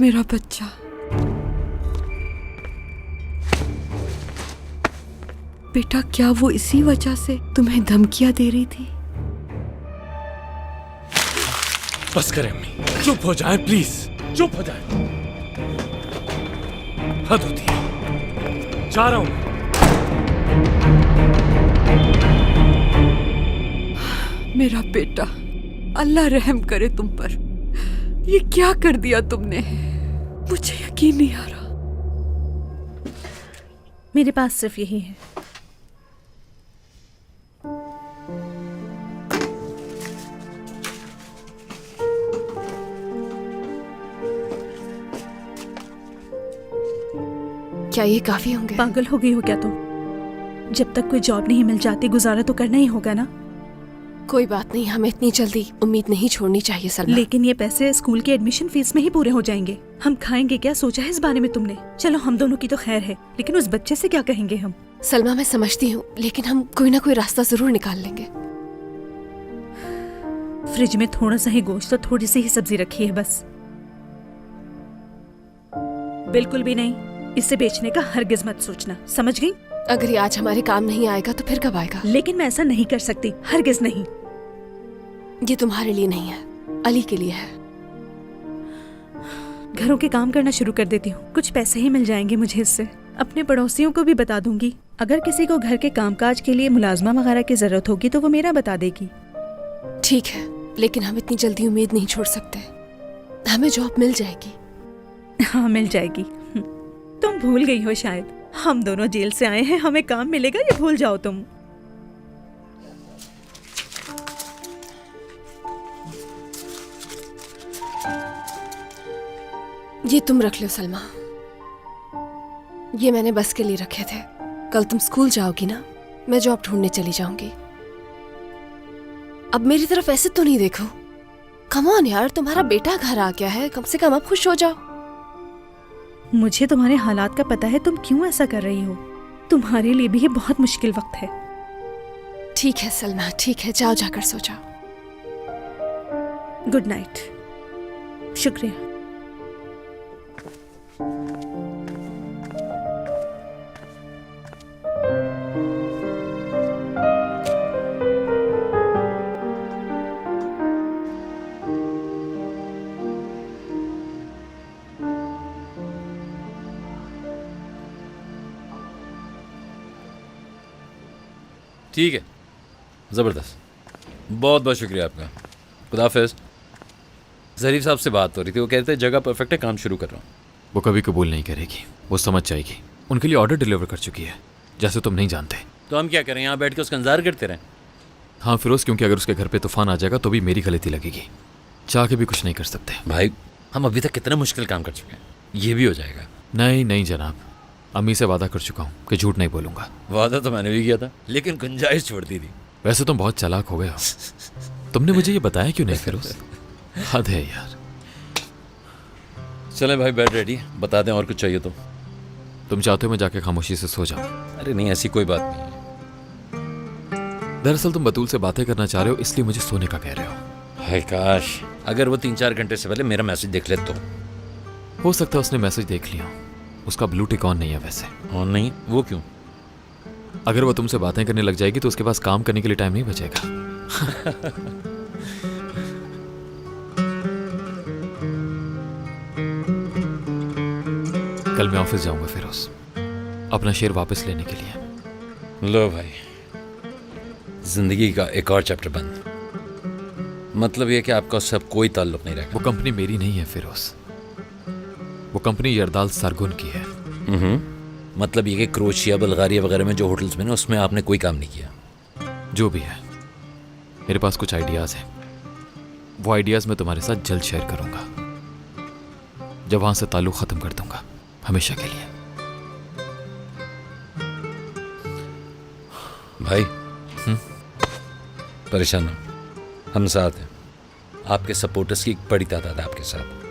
मेरा बच्चा। बेटा, क्या वो इसी वजह से तुम्हें धमकियां दे रही थी? बस करें अम्मी, चुप हो जाए प्लीज, चुप हो जाए। हद होती है, जा रहा हूं। मेरा बेटा, अल्लाह रहम करे तुम पर। ये क्या कर दिया तुमने? मुझे यकीन नहीं आ रहा। मेरे पास सिर्फ यही है। क्या ये काफी होंगे? पागल हो गई हो क्या तुम? जब तक कोई जॉब नहीं मिल जाती गुजारा तो करना ही होगा ना। कोई बात नहीं, हमें इतनी जल्दी उम्मीद नहीं छोड़नी चाहिए सलमा। लेकिन ये पैसे स्कूल के एडमिशन फीस में ही पूरे हो जाएंगे। हम खाएंगे क्या? सोचा है इस बारे में तुमने? चलो हम दोनों की तो खैर है, लेकिन उस बच्चे से क्या कहेंगे हम? सलमा, मैं समझती हूँ, लेकिन हम कोई ना कोई रास्ता जरूर निकाल लेंगे। फ्रिज में थोड़ा सा ही गोश्त और थोड़ी सी ही सब्जी रखी है बस। बिल्कुल भी नहीं, इसे बेचने का हरगिज मत सोचना, समझ गई? अगर ये आज हमारे काम नहीं आएगा तो फिर कब आएगा? लेकिन मैं ऐसा नहीं कर सकती, हरगिज नहीं। ये तुम्हारे लिए नहीं है, अली के लिए है। घरों के काम करना शुरू कर देती हूँ, कुछ पैसे ही मिल जाएंगे मुझे इससे। अपने पड़ोसियों को भी बता दूंगी, अगर किसी को घर के कामकाज के लिए मुलाजमा वगैरह की जरूरत होगी तो वो मेरा बता देगी। ठीक है, लेकिन हम इतनी जल्दी उम्मीद नहीं छोड़ सकते। हमें जॉब मिल जाएगी। हाँ मिल जाएगी। तुम भूल गई हो शायद, हम दोनों जेल से आए हैं, हमें काम मिलेगा, ये भूल जाओ तुम। ये तुम रख लो सलमा, ये मैंने बस के लिए रखे थे। कल तुम स्कूल जाओगी ना, मैं जॉब ढूंढने चली जाऊंगी। अब मेरी तरफ ऐसे तो नहीं देखो। कम ऑन यार, तुम्हारा बेटा घर आ गया है, कम से कम अब खुश हो जाओ। मुझे तुम्हारे हालात का पता है, तुम क्यों ऐसा कर रही हो। तुम्हारे लिए भी ये बहुत मुश्किल वक्त है। ठीक है सलमा, ठीक है, जाओ जाकर सो जाओ। Good night. शुक्रिया। ठीक है, ज़बरदस्त, बहुत बहुत शुक्रिया आपका। खुदाफिज। ज़रीफ साहब से बात हो रही थी, वो कहते हैं जगह परफेक्ट है, काम शुरू कर रहा हूँ। वो कभी कबूल नहीं करेगी, वो समझ जाएगी। उनके लिए ऑर्डर डिलीवर कर चुकी है, जैसे तुम नहीं जानते। तो हम क्या करें, यहाँ बैठ के उसका इंतजार करते रहें? हाँ फिरोज, क्योंकि अगर उसके घर पे तूफान आ जाएगा तो भी मेरी गलती लगेगी। चाह के भी कुछ नहीं कर सकते। भाई, हम अभी तक कितना मुश्किल काम कर चुके हैं, ये भी हो जाएगा। नहीं नहीं जनाब, अम्मी से वादा कर चुका हूँ कि झूठ नहीं बोलूँगा। वादा तो मैंने भी किया था, लेकिन गुंजाइश छोड़ दी थी। वैसे तुम बहुत चालाक हो गए हो, तुमने मुझे ये बताया क्यों नहीं फिरोज? हद है यार। चलें भाई, बेड रेडी, बता दें और कुछ चाहिए तो। तुम चाहते हो मैं जाके खामोशी से सो जाऊँ? अरे नहीं, ऐसी कोई बात नहीं है। दरअसल तुम बतूल से बातें करना चाह रहे हो, इसलिए मुझे सोने का कह रहे हो। हाय काश अगर वो 3-4 घंटे से पहले मेरा मैसेज देख ले तो। हो सकता है उसने मैसेज देख लिया, उसका ब्लू टिक ऑन नहीं है वैसे। ऑन नहीं? वो क्यों? अगर वो तुमसे बातें करने लग जाएगी तो उसके पास काम करने के लिए टाइम नहीं बचेगा। कल मैं ऑफिस जाऊंगा फिरोज, अपना शेयर वापस लेने के लिए। लो भाई, जिंदगी का एक और चैप्टर बंद। मतलब ये कि आपका उससे अब कोई ताल्लुक नहीं रहेगा। वो कंपनी मेरी नहीं है फिरोज, वो कंपनी यरदाल सरगुन की है। मतलब ये कि क्रोशिया, बल्गारिया वगैरह में जो होटल्स में ना, उसमें आपने कोई काम नहीं किया? जो भी है, मेरे पास कुछ आइडियाज हैं, वो आइडियाज मैं तुम्हारे साथ जल्द शेयर करूंगा, जब वहां से ताल्लुक खत्म कर दूंगा हमेशा के लिए। भाई परेशान हो, हम साथ हैं। आपके सपोर्टर्स की एक बड़ी तादाद है आपके साथ।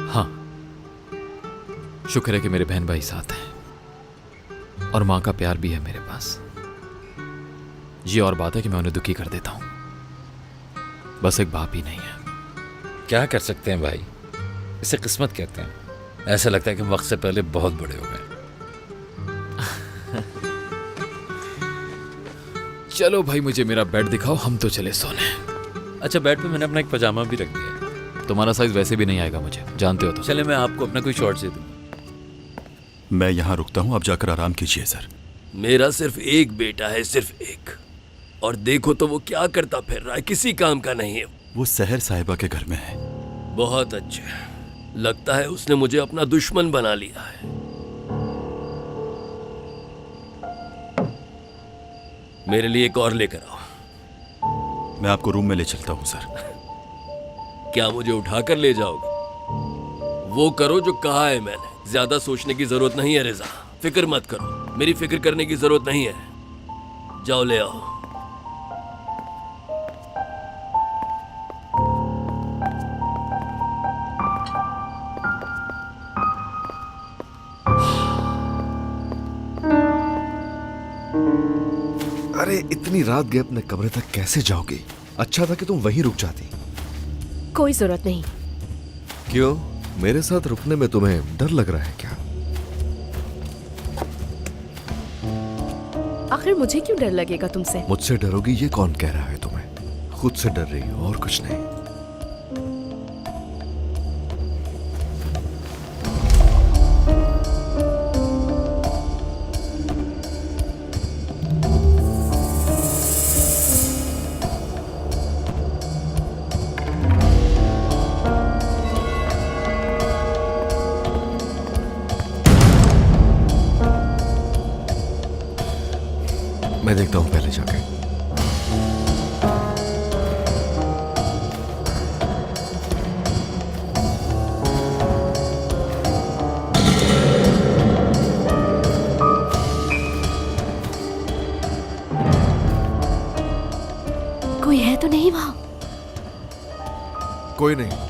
हाँ, शुक्र है कि मेरे बहन भाई साथ हैं और माँ का प्यार भी है मेरे पास। ये और बात है कि मैं उन्हें दुखी कर देता हूँ, बस एक बाप ही नहीं है। क्या कर सकते हैं भाई, इसे किस्मत कहते हैं। ऐसा लगता है कि हम वक्त से पहले बहुत बड़े हो गए। चलो भाई, मुझे मेरा बेड दिखाओ, हम तो चले सोने। अच्छा, बेड पे मैंने अपना एक पजामा भी रख दिया है। तुम्हारा साइज वैसे भी नहीं आएगा मुझे, जानते हो तो। चले मैं आपको अपना कोई शॉर्ट दे दूँ। मैं यहाँ रुकता हूँ, आप जाकर आराम कीजिए सर। मेरा सिर्फ एक बेटा है, सिर्फ एक। और देखो तो वो क्या करता फिर रहा है, किसी काम का नहीं है। वो सहर साहिबा के घर में है। बहुत अच्छे, लगता है उसने मुझे अपना दुश्मन बना लिया है। मेरे लिए एक और लेकर आओ। मैं आपको रूम में ले चलता हूँ सर। क्या मुझे उठाकर ले जाओगे? वो करो जो कहा है मैंने। ज्यादा सोचने की जरूरत नहीं है रिजा, फिक्र मत करो, मेरी फिक्र करने की जरूरत नहीं है। जाओ ले आओ। अरे इतनी रात गए अपने कमरे तक कैसे जाओगी? अच्छा था कि तुम वहीं रुक जाती। कोई जरूरत नहीं। क्यों? मेरे साथ रुकने में तुम्हें डर लग रहा है क्या? आखिर मुझे क्यों डर लगेगा तुमसे? मुझसे डरोगी ये कौन कह रहा है तुम्हें? खुद से डर रही हो और कुछ नहीं। मैं देखता हूं पहले जाके। कोई है तो नहीं वहां? कोई नहीं।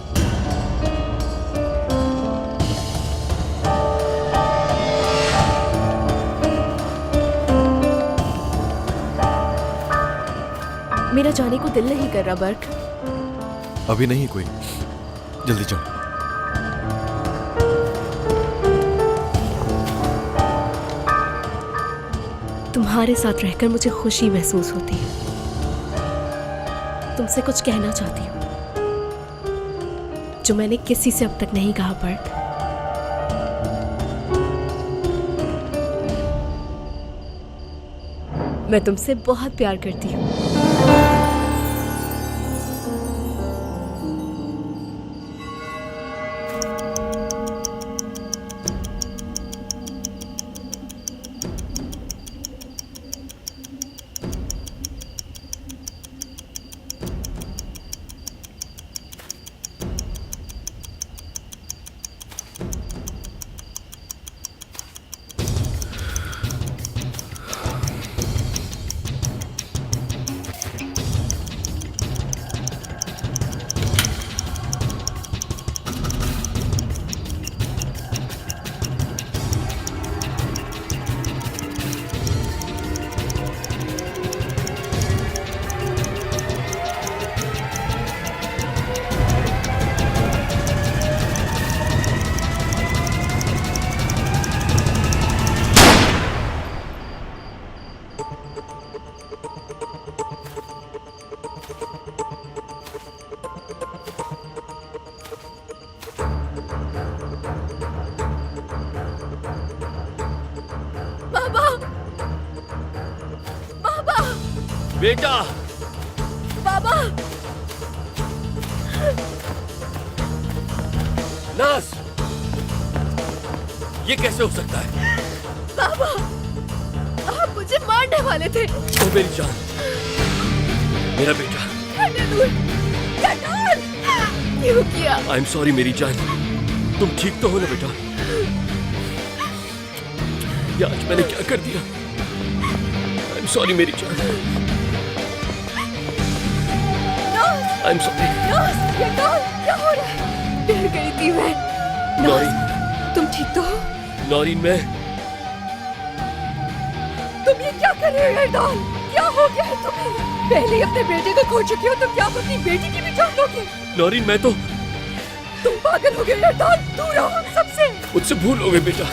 मेरा जाने को दिल नहीं कर रहा बर्क। अभी नहीं कोई, जल्दी जाओ। तुम्हारे साथ रहकर मुझे खुशी महसूस होती है। तुमसे कुछ कहना चाहती हूँ जो मैंने किसी से अब तक नहीं कहा बर्क। मैं तुमसे बहुत प्यार करती हूँ। बेटा, बाबा! नास, ये कैसे हो सकता है? बाबा! आप मुझे मारने वाले थे। ओ मेरी जान, मेरा बेटा। क्यों किया? आई एम सॉरी मेरी जान, तुम ठीक तो हो ना बेटा? ये आज मैंने क्या कर दिया? आई एम सॉरी मेरी जान। I am sorry. क्या हो रहा है? डर गई थी मैं। नौरीन, तुम ठीक तो हो? नौरीन, मैं तुम ये क्या कर रहे हो एर्दाल? क्या हो गया है तुम्हें? पहले ही अपने बेटे को खो चुकी हो, तो क्या आप अपनी बेटी की भी जान लोगे? नौरीन, मैं तो तुम पागल हो गए यरदान, दूर रहो सबसे। मुझसे भूल हो गई बेटा।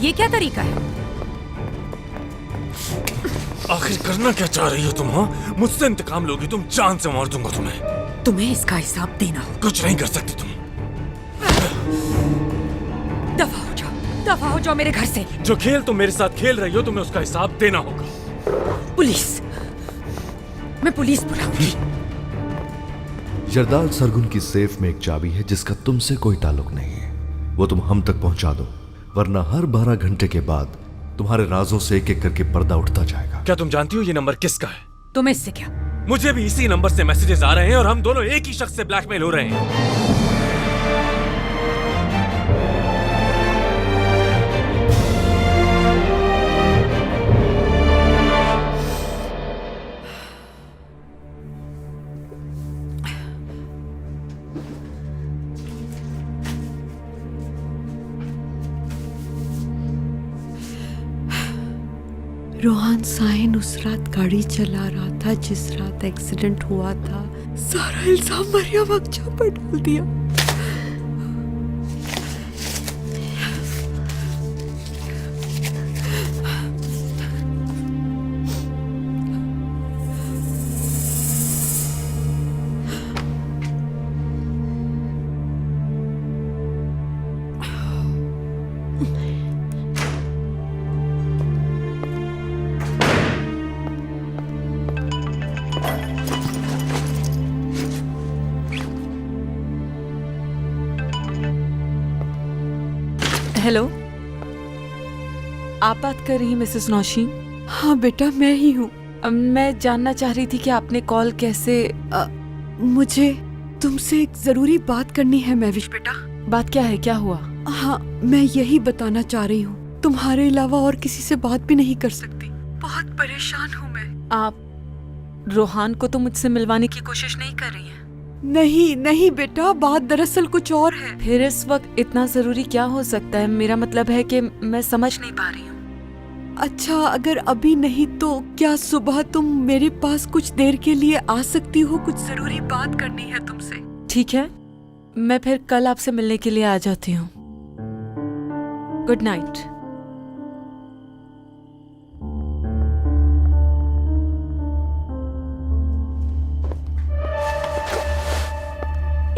ये क्या तरीका है? आखिर करना क्या चाह रही हो तुम? हाँ, मुझसे इंतकाम लोगी तुम, जान से मार दूंगा तुम्हें। तुम्हें इसका हिसाब देना होगा। कुछ नहीं कर सकती तुम। दफा हो जाओ मेरे घर से। जो खेल तुम मेरे साथ खेल रही हो तुम्हें उसका हिसाब देना होगा। पुलिस, मैं पुलिस बुलाऊंगी। जरदाल सरगुन की सेफ में एक चाबी है जिसका तुमसे कोई ताल्लुक नहीं है। वो तुम हम तक पहुंचा दो, वरना हर 12 घंटे के बाद तुम्हारे राजों से एक एक करके पर्दा उठता जाएगा। क्या तुम जानती हो ये नंबर किसका है? तुम्हें इससे क्या? मुझे भी इसी नंबर से मैसेजेस आ रहे हैं और हम दोनों एक ही शख्स से ब्लैकमेल हो रहे हैं। रोहान साहिन उस रात गाड़ी चला रहा था जिस रात एक्सीडेंट हुआ था। सारा इल्जाम मरियम अक्जा पर डाल दिया। हेलो, आप बात कर रही हैं मिसेस नौशीन? हाँ बेटा, मैं ही हूँ। मैं जानना चाह रही थी कि आपने कॉल कैसे। मुझे तुमसे एक जरूरी बात करनी है महविश बेटा। बात क्या है, क्या हुआ? हाँ, मैं यही बताना चाह रही हूँ, तुम्हारे अलावा और किसी से बात भी नहीं कर सकती। बहुत परेशान हूँ मैं। आप रोहान को तो मुझसे मिलवाने की कोशिश नहीं कर रही हैं? नहीं नहीं बेटा, बात दरअसल कुछ और है। फिर इस वक्त इतना जरूरी क्या हो सकता है? मेरा मतलब है कि मैं समझ नहीं पा रही हूँ। अच्छा, अगर अभी नहीं तो क्या सुबह तुम मेरे पास कुछ देर के लिए आ सकती हो? कुछ जरूरी बात करनी है तुमसे। ठीक है, मैं फिर कल आपसे मिलने के लिए आ जाती हूँ। Good night.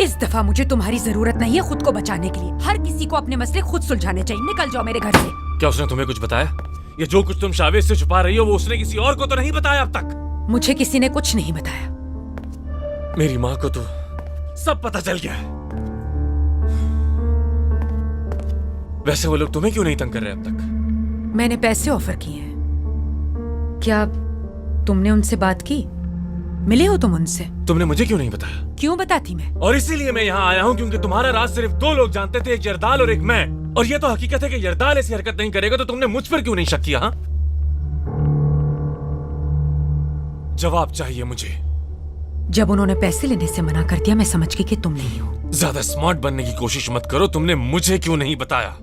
इस दफा मुझे तुम्हारी जरूरत नहीं है खुद को बचाने के लिए। हर किसी को अपने मसले खुद सुलझाने चाहिए। निकल जाओ मेरे घर से। क्या उसने तुम्हें कुछ बताया? ये जो कुछ तुम शावेज से छुपा रही हो वो उसने किसी और को तो नहीं बताया अब तक? मुझे किसी ने कुछ नहीं बताया। मेरी माँ को तो सब पता चल गया है। वैसे वो लोग तुम्हें क्यों नहीं तंग कर रहे अब तक? मैंने पैसे ऑफर किए हैं। क्या तुमने उनसे बात की? मिले हो तुम उनसे? तुमने मुझे क्यों नहीं बताया? क्यों बताती मैं? और इसीलिए मैं यहाँ आया हूँ क्योंकि तुम्हारा राज सिर्फ 2 लोग जानते थे, एक यरदाल और एक मैं। और ये तो हकीकत है कि यरदाल ऐसी हरकत नहीं करेगा, तो तुमने मुझ पर क्यों नहीं शक किया? हाँ, जवाब चाहिए मुझे। जब उन्होंने पैसे लेने से मना कर दिया, मैं समझ गई कि तुम नहीं हो। ज्यादा स्मार्ट बनने की कोशिश मत करो। तुमने मुझे क्यों नहीं बताया?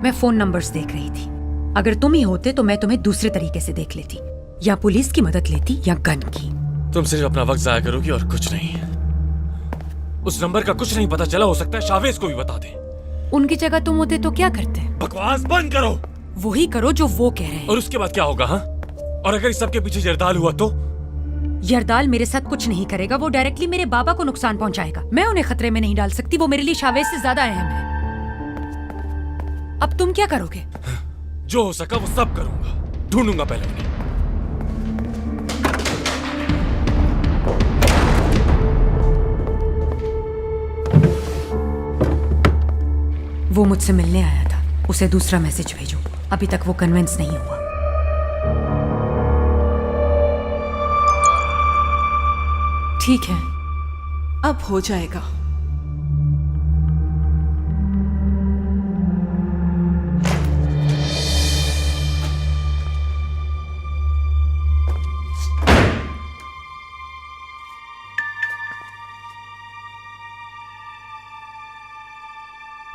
मैं फोन नंबर्स देख रही थी। अगर तुम ही होते तो मैं तुम्हें दूसरे तरीके से देख लेती, या पुलिस की मदद लेती या गन की। तुम सिर्फ अपना वक्त जाया करोगी और कुछ नहीं। उस नंबर का कुछ नहीं पता चला, हो सकता है शावेज को भी बता दे। उनकी जगह तुम होते तो क्या करते? बकवास बंद करो। वही करो जो वो कह रहे हैं। और उसके बाद क्या होगा? हाँ, और अगर इस सब के पीछे जरदाल हुआ तो? यरदाल मेरे साथ कुछ नहीं करेगा, वो डायरेक्टली मेरे बाबा को नुकसान पहुंचाएगा। मैं उन्हें खतरे में नहीं डाल सकती, वो मेरे लिए शावेज से ज्यादा अहम है। अब तुम क्या करोगे? जो हो सका वो सब करूंगा, ढूंढूंगा पहले उन्हें। वो मुझसे मिलने आया था, उसे दूसरा मैसेज भेजो। अभी तक वो कन्विंस नहीं हुआ। ठीक है, अब हो जाएगा।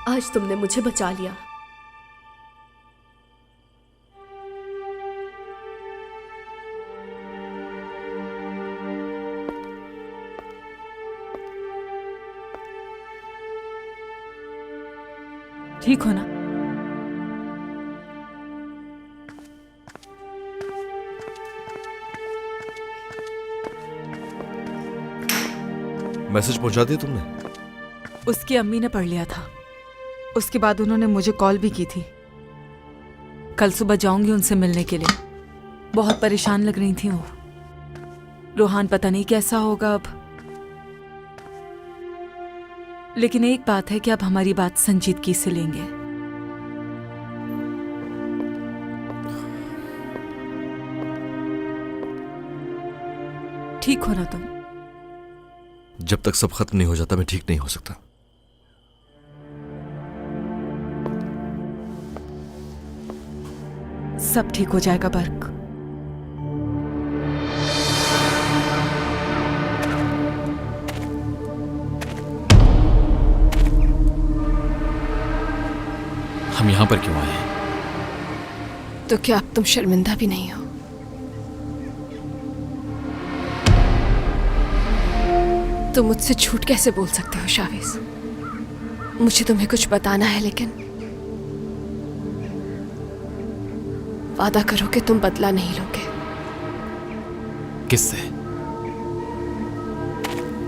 आज तुमने मुझे बचा लिया। ठीक हो ना? मैसेज पहुंचा दिया तुमने? उसकी अम्मी ने पढ़ लिया था। उसके बाद उन्होंने मुझे कॉल भी की थी। कल सुबह जाऊंगी उनसे मिलने के लिए। बहुत परेशान लग रही थी वो। रोहान पता नहीं कैसा होगा अब, लेकिन एक बात है कि अब हमारी बात संजीदगी से लेंगे। ठीक हो ना तुम? जब तक सब खत्म नहीं हो जाता मैं ठीक नहीं हो सकता। सब ठीक हो जाएगा बर्क। हम यहां पर क्यों आए हैं? तो क्या अब तुम शर्मिंदा भी नहीं हो? तुम मुझसे झूठ कैसे बोल सकते हो शावेज? मुझे तुम्हें कुछ बताना है, लेकिन वादा करो कि तुम बदला नहीं लोगे। किससे?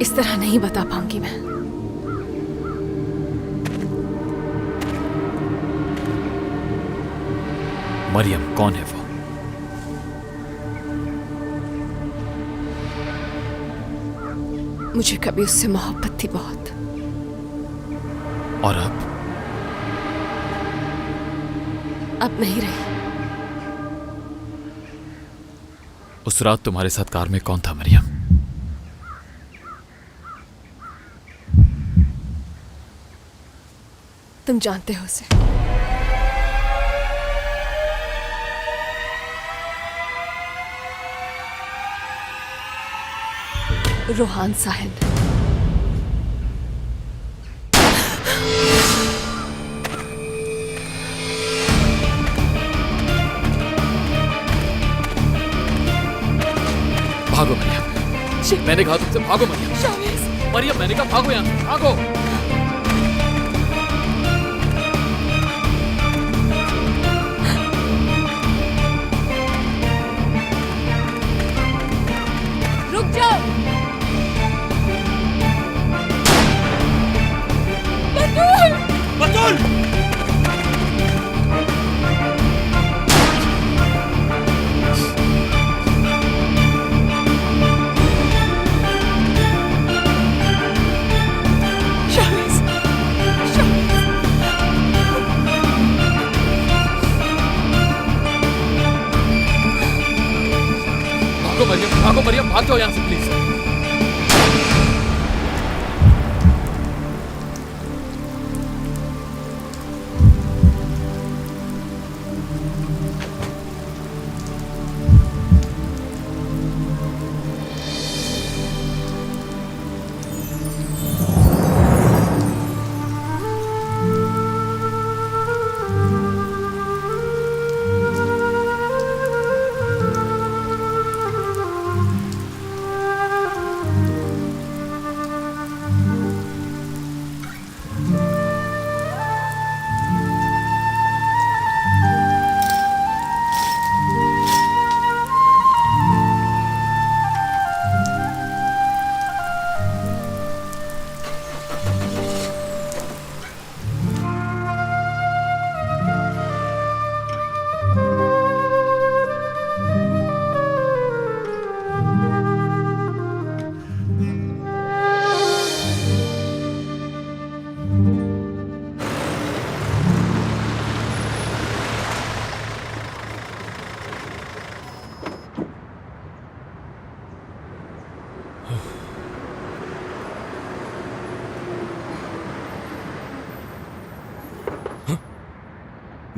इस तरह नहीं बता पाऊंगी मैं। मरियम कौन है वो? मुझे कभी उससे मोहब्बत थी बहुत। और अब नहीं रही। उस रात तुम्हारे साथ कार में कौन था मरियम? तुम जानते हो उसे। रोहान साहिल। भागो मरियम, मैंने कहा तुमसे भागो मरियम। मरियम मैंने कहा भागो यहाँ, भागो। रुक जाओ। बतूल!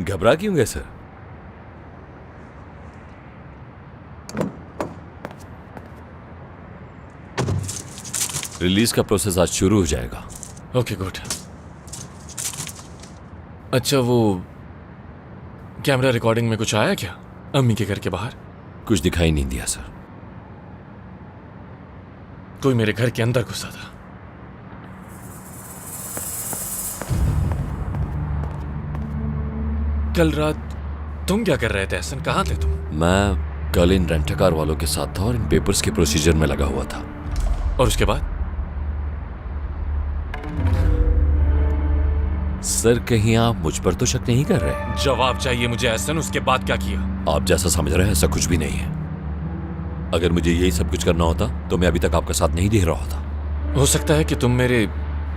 घबरा क्यों गए सर? रिलीज का प्रोसेस आज शुरू हो जाएगा। Okay good. अच्छा, वो कैमरा रिकॉर्डिंग में कुछ आया क्या अम्मी के घर के बाहर? कुछ दिखाई नहीं दिया सर। कोई मेरे घर के अंदर घुसा था। कल रात तुम क्या कर रहे थे एहसन? कहाँ थे तुम? मैं कल इन रेंटकार वालों के साथ था और इन पेपर्स के प्रोसीजर में लगा हुआ था। और उसके बाद? सर कहीं आप मुझ पर तो शक नहीं कर रहे? जवाब चाहिए मुझे एहसन। उसके बाद क्या किया? आप जैसा समझ रहे हैं ऐसा कुछ भी नहीं है। अगर मुझे यही सब कुछ करना होता तो मैं अभी तक आपका साथ नहीं दे रहा होता। हो सकता है कि तुम मेरे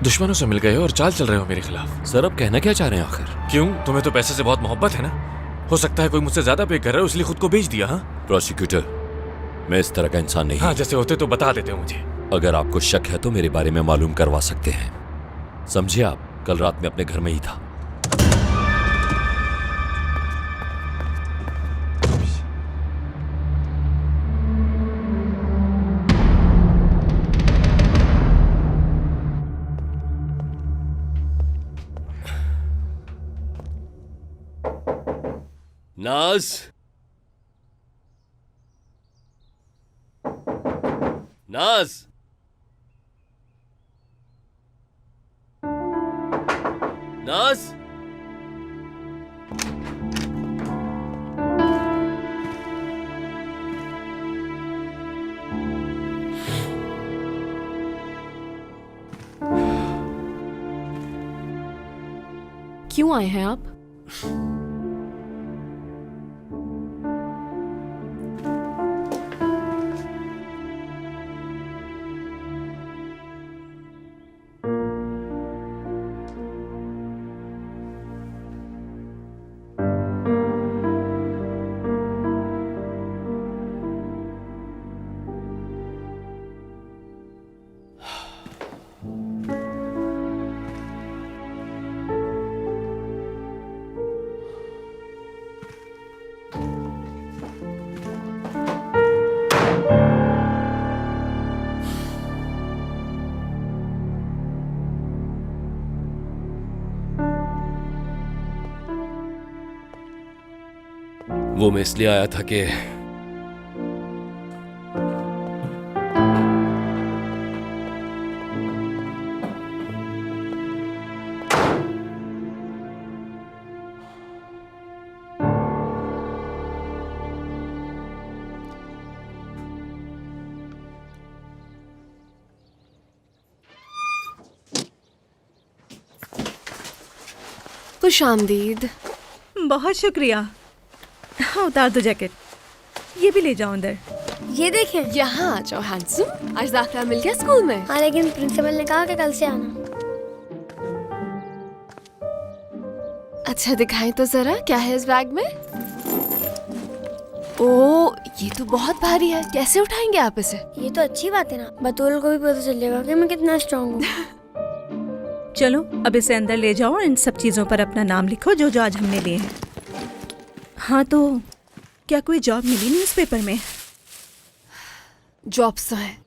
दुश्मनों से मिल गए हो और चाल चल रहे हो मेरे खिलाफ। सर अब कहना क्या चाह रहे हैं आखिर? क्यों, तुम्हें तो पैसे से बहुत मोहब्बत है ना? हो सकता है कोई मुझसे ज्यादा पे कर रहा है इसलिए खुद को बेच दिया। हाँ प्रोसिक्यूटर, मैं इस तरह का इंसान नहीं। हाँ, जैसे होते तो बता देते हो मुझे। अगर आपको शक है तो मेरे बारे में मालूम करवा सकते हैं। समझे आप, कल रात में अपने घर में ही था। नाज, नाज, नाज, क्यों आए हैं आप? वो मैं इसलिए आया था कि खुशामदीद। बहुत शुक्रिया। हाँ, उतार दो जैकेट। ये भी ले जाओ अंदर। ये देखें। यहाँ आ जाओ हैंडसम। आज दाखिला मिल गया स्कूल में? हाँ, लेकिन प्रिंसिपल ने कहा कि कल से आना। अच्छा दिखाएं तो जरा, क्या है इस बैग में? ओ, ये तो बहुत भारी है, कैसे उठाएंगे आप इसे? ये तो अच्छी बात है ना, बतूल को भी पता चल जाएगा कि मैं कितना स्ट्रांग हूँ। चलो अब इसे अंदर ले जाओ और इन सब चीज़ों पर अपना नाम लिखो जो जो आज हमने लिए हैं। हाँ, तो क्या कोई जॉब मिली न्यूज़पेपर में? जॉब्स तो है,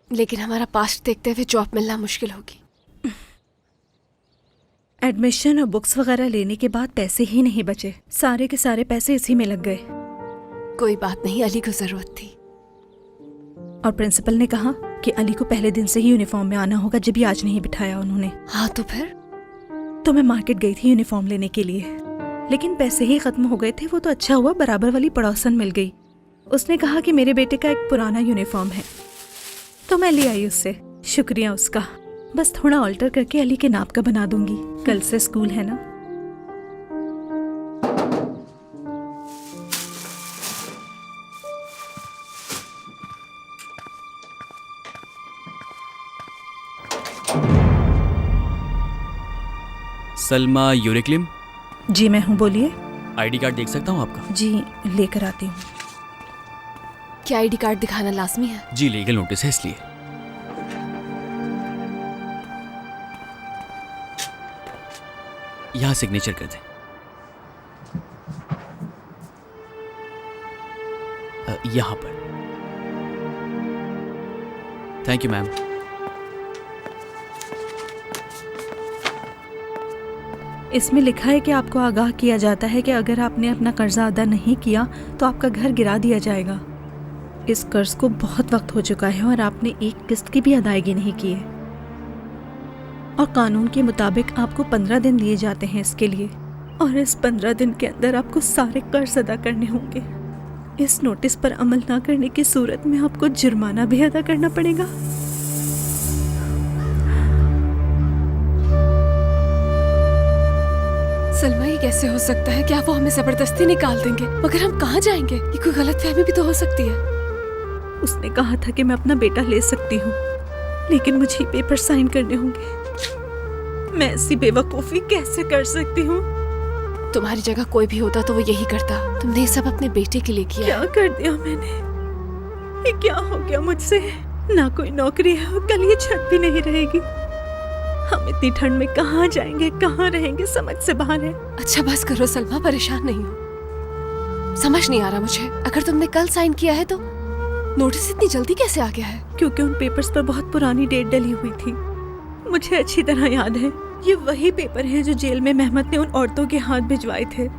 लेकिन हमारा पास्ट देखते हुए जॉब मिलना मुश्किल होगी। एडमिशन और बुक्स वगैरह लेने के बाद पैसे ही नहीं बचे। सारे के सारे पैसे इसी में लग गए। कोई बात नहीं, अली को जरूरत थी। और प्रिंसिपल ने कहा कि अली को पहले दिन से ही यूनिफॉर्म में आना होगा, जब भी आज नहीं बिठाया उन्होंने। हाँ तो फिर? तो मैं मार्केट गई थी यूनिफॉर्म लेने के लिए, लेकिन पैसे ही खत्म हो गए थे। वो तो अच्छा हुआ बराबर वाली पड़ोसन मिल गई। उसने कहा कि मेरे बेटे का एक पुराना यूनिफॉर्म है, तो मैं ले आई उससे। शुक्रिया उसका। बस थोड़ा ऑल्टर करके अली के नाप का बना दूंगी। कल से स्कूल है ना। सलमा यूरिक्लिम? जी मैं हूँ, बोलिए। आईडी कार्ड देख सकता हूँ आपका? जी लेकर आती हूँ। क्या आईडी कार्ड दिखाना लाजमी है? जी लीगल नोटिस है इसलिए। यहाँ सिग्नेचर कर दें। यहाँ पर। Thank you ma'am. इसमें लिखा है कि आपको आगाह किया जाता है कि अगर आपने अपना कर्जा अदा नहीं किया तो आपका घर गिरा दिया जाएगा। इस कर्ज को बहुत वक्त हो चुका है और आपने एक किस्त की भी अदायगी नहीं की है, और कानून के मुताबिक आपको 15 दिन दिए जाते हैं इसके लिए, और इस 15 दिन के अंदर आपको सारे कर्ज अदा करने होंगे। इस नोटिस पर अमल ना करने की सूरत में आपको जुर्माना भी अदा करना पड़ेगा। सलमा, ये कैसे हो सकता है? क्या वो हमें जबरदस्ती निकाल देंगे? मगर हम कहाँ जाएंगे? ये कोई गलतफहमी भी तो हो सकती है। उसने कहा था कि मैं अपना बेटा ले सकती हूँ, लेकिन मुझे ये पेपर साइन करने होंगे। मैं ऐसी बेवकूफ़ी कैसे कर सकती हूँ? तुम्हारी जगह कोई भी होता तो वो यही करता। तुमने ये सब अपने बेटे के लिए किया। क्या कर दिया मैंने? ये क्या हो गया मुझसे? ना कोई नौकरी है और कल ये छत भी नहीं रहेगी। हम इतनी ठंड में कहाँ जाएंगे, कहाँ रहेंगे, समझ से बाहर है। अच्छा बस करो सलमा, परेशान नहीं हो। समझ नहीं आ रहा मुझे, अगर तुमने कल साइन किया है तो नोटिस इतनी जल्दी कैसे आ गया है? क्योंकि उन पेपर्स पर बहुत पुरानी डेट डली हुई थी। मुझे अच्छी तरह याद है, ये वही पेपर हैं जो जेल में मेहमत ने उन औरतों के हाथ भिजवाए थे।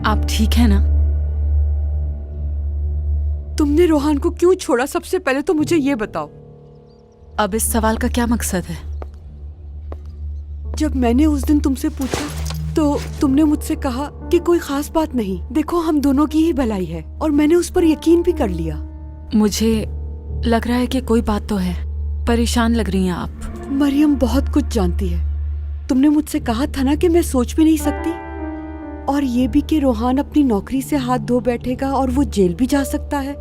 आप ठीक है ना? तुमने रोहान को क्यों छोड़ा? सबसे पहले तो मुझे ये बताओ। अब इस सवाल का क्या मकसद है? जब मैंने उस दिन तुमसे पूछा तो तुमने मुझसे कहा कि कोई खास बात नहीं, देखो हम दोनों की ही भलाई है, और मैंने उस पर यकीन भी कर लिया। मुझे लग रहा है कि कोई बात तो है। परेशान लग रही हैं आप। मरियम बहुत कुछ जानती है। तुमने मुझसे कहा था ना कि मैं सोच भी नहीं सकती, और ये भी कि रोहान अपनी नौकरी से हाथ धो बैठेगा और वो जेल भी जा सकता है।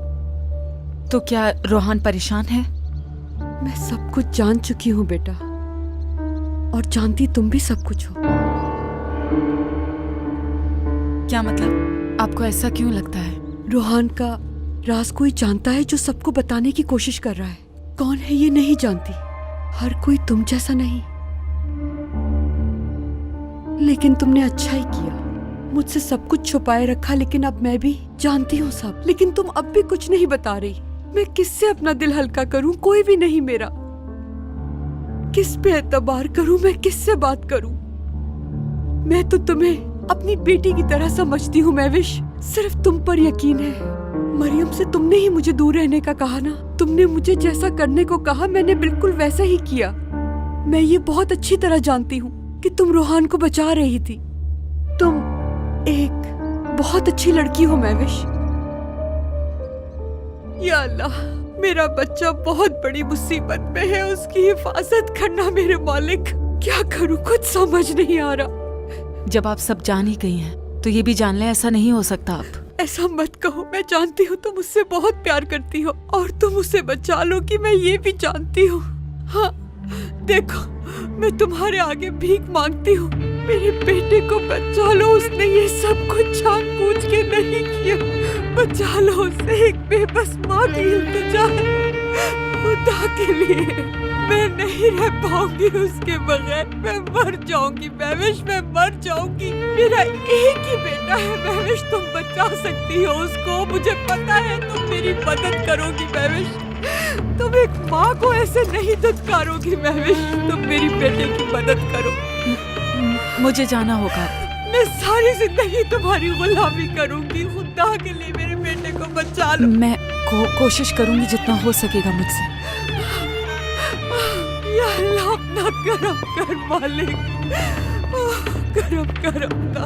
तो क्या रोहान परेशान है? मैं सब कुछ जान चुकी हूँ बेटा, और जानती तुम भी सब कुछ हो। क्या मतलब? आपको ऐसा क्यों लगता है? रोहान का राज कोई जानता है जो सबको बताने की कोशिश कर रहा है। कौन है ये नहीं जानती, हर कोई तुम जैसा नहीं। लेकिन तुमने अच्छा ही किया, मुझसे सब कुछ छुपाए रखा, लेकिन अब मैं भी जानती हूँ सब। लेकिन तुम अब भी कुछ नहीं बता रही। मैं किससे अपना दिल हल्का करूं? कोई भी नहीं मेरा। किस पे एतबार करूं? मैं किससे बात करूं? मैं तो तुम्हें अपनी बेटी की तरह समझती हूँ महविश। सिर्फ तुम पर यकीन है। मरियम से तुमने ही मुझे दूर रहने का कहा ना। तुमने मुझे जैसा करने को कहा मैंने बिल्कुल वैसा ही किया। मैं ये बहुत अच्छी तरह जानती हूँ कि तुम रोहान को बचा रही थी। तुम एक बहुत अच्छी लड़की हो महविश। या अल्लाह, मेरा बच्चा बहुत बड़ी मुसीबत में है, उसकी हिफाजत करना मेरे मालिक। क्या करूं, कुछ समझ नहीं आ रहा। जब आप सब जान ही गई हैं तो ये भी जान लें, ऐसा नहीं हो सकता। आप ऐसा मत कहो। मैं जानती हूँ तुम मुझसे बहुत प्यार करती हो और तुम उसे बचा लो कि मैं ये भी जानती हूँ। हाँ देखो, मैं तुम्हारे आगे भीख मांगती हूँ, मेरे बेटे को बचा लो। उसने ये सब कुछ जानबूझ के नहीं किया। बचा लो उसे, एक बेबस माँ की इल्तिजा है। खुदा के लिए मैं नहीं रह पाऊंगी उसके बगैर। मैं मर जाऊंगी महविश, मैं मर जाऊंगी। मेरा एक ही बेटा है महविश, तुम बचा सकती हो उसको। मुझे पता है तुम मेरी मदद करोगी महविश। तुम एक माँ को ऐसे नहीं दुत्कारोगी महविश। तुम मेरी बेटे की मदद करो। मुझे जाना होगा। मैं सारी जिंदगी तुम्हारी गुलामी करूंगी। खुदा के लिए मेरे बेटे को बचा लो। मैं कोशिश करूंगी जितना हो सकेगा मुझसे। या अल्लाह, अपना करम कर मालिक, करम कर अपना।